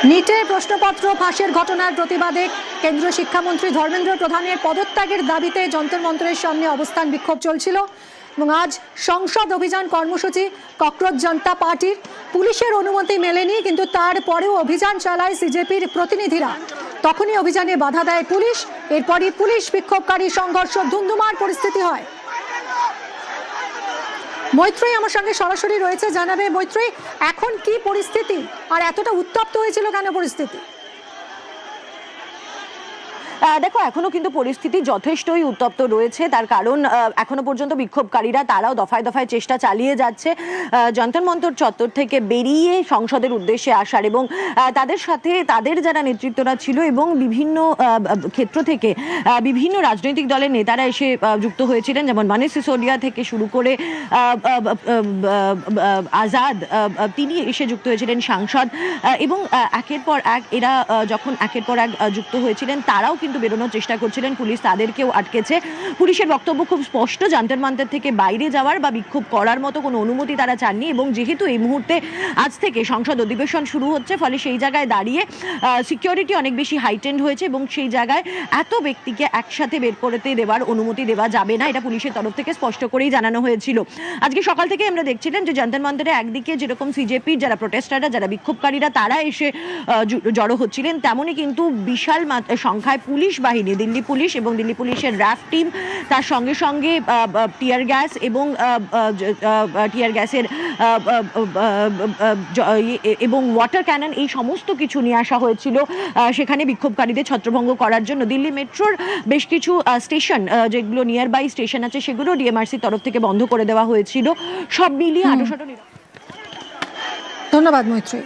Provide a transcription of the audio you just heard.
নিটের প্রশ্নপত্র ফাঁসের ঘটনার প্রতিবাদে কেন্দ্রীয় শিক্ষামন্ত্রী ধর্মেন্দ্র প্রধানের পদত্যাগের দাবিতে যন্তর মন্তরের সামনে অবস্থান বিক্ষোভ চলছিল এবং আজ সংসদ অভিযান কর্মসূচি ককরোচ জনতা পার্টির। পুলিশের অনুমতি মেলেনি, কিন্তু তারপরেও অভিযান চালায় সিজেপির প্রতিনিধিরা। তখনই অভিযানে বাধা দেয় পুলিশ। এরপরই পুলিশ বিক্ষোভকারী সংঘর্ষ, ধুন্ধুমার পরিস্থিতি হয়। মৈত্রী আমার সঙ্গে সরাসরি রয়েছে, জানাবে মৈত্রী এখন কি পরিস্থিতি আর এতটা উত্তপ্ত হয়েছিল কেন পরিস্থিতি? দেখো, এখনো কিন্তু পরিস্থিতি যথেষ্টই উত্তপ্ত রয়েছে। তার কারণ এখনো পর্যন্ত বিক্ষোভকারীরা তারাও দফায় দফায় চেষ্টা চালিয়ে যাচ্ছে যন্তর মন্তর চত্বর থেকে বেরিয়ে সংসদের উদ্দেশ্যে আসার, এবং তাদের সাথে তাদের যারা নেতৃত্বরা ছিল এবং বিভিন্ন ক্ষেত্র থেকে বিভিন্ন রাজনৈতিক দলের নেতারা এসে যুক্ত হয়েছিলেন, যেমন মনীষ সিসোদিয়া থেকে শুরু করে আজাদ, তিনি এসে যুক্ত হয়েছিলেন, সাংসদ, এবং একের পর এক এরা যখন একের পর এক যুক্ত হয়েছিলেন তারাও কিন্তু বেরোনোর চেষ্টা করছিলেন। পুলিশ তাদেরকেও আটকেছে। পুলিশের বক্তব্য খুব স্পষ্ট, যন্তর মন্তর থেকে বাইরে যাওয়ার বা বিক্ষোভ করার মতো কোনো অনুমতি তারা চাননি, এবং যেহেতু এই মুহূর্তে আজ থেকে সংসদ অধিবেশন শুরু হচ্ছে, ফলে সেই জায়গায় দাঁড়িয়ে সিকিউরিটি অনেক বেশি হাইটেন্ড হয়েছে এবং সেই জায়গায় এত ব্যক্তিকে একসাথে বের করতে দেওয়ার অনুমতি দেওয়া যাবে না, এটা পুলিশের তরফ থেকে স্পষ্ট করেই জানানো হয়েছিল। আজকে সকাল থেকে আমরা দেখছিলেন যে যন্তর মন্তরে একদিকে যেরকম সিজেপির যারা প্রোটেস্টাররা, যারা বিক্ষোভকারীরা, তারা এসে জড়ো হচ্ছিলেন, তেমনই কিন্তু বিশাল সংখ্যায় পুলিশ বাহিনী, দিল্লি পুলিশ এবং দিল্লি পুলিশের র্যাফ টিম, তার সঙ্গে সঙ্গে টিয়ার গ্যাস এবং টিয়ার গ্যাসের এবং ওয়াটার ক্যানন, এই সমস্ত কিছু নিয়ে আসা হয়েছিল সেখানে বিক্ষোভকারীদের ছত্রভঙ্গ করার জন্য। দিল্লি মেট্রোর বেশ কিছু স্টেশন, যেগুলো নিয়ার বাই স্টেশন আছে, সেগুলো ডিএমআরসির তরফ থেকে বন্ধ করে দেওয়া হয়েছিল। সব মিলিয়ে আটোসাটো। ধন্যবাদ মৈত্রী।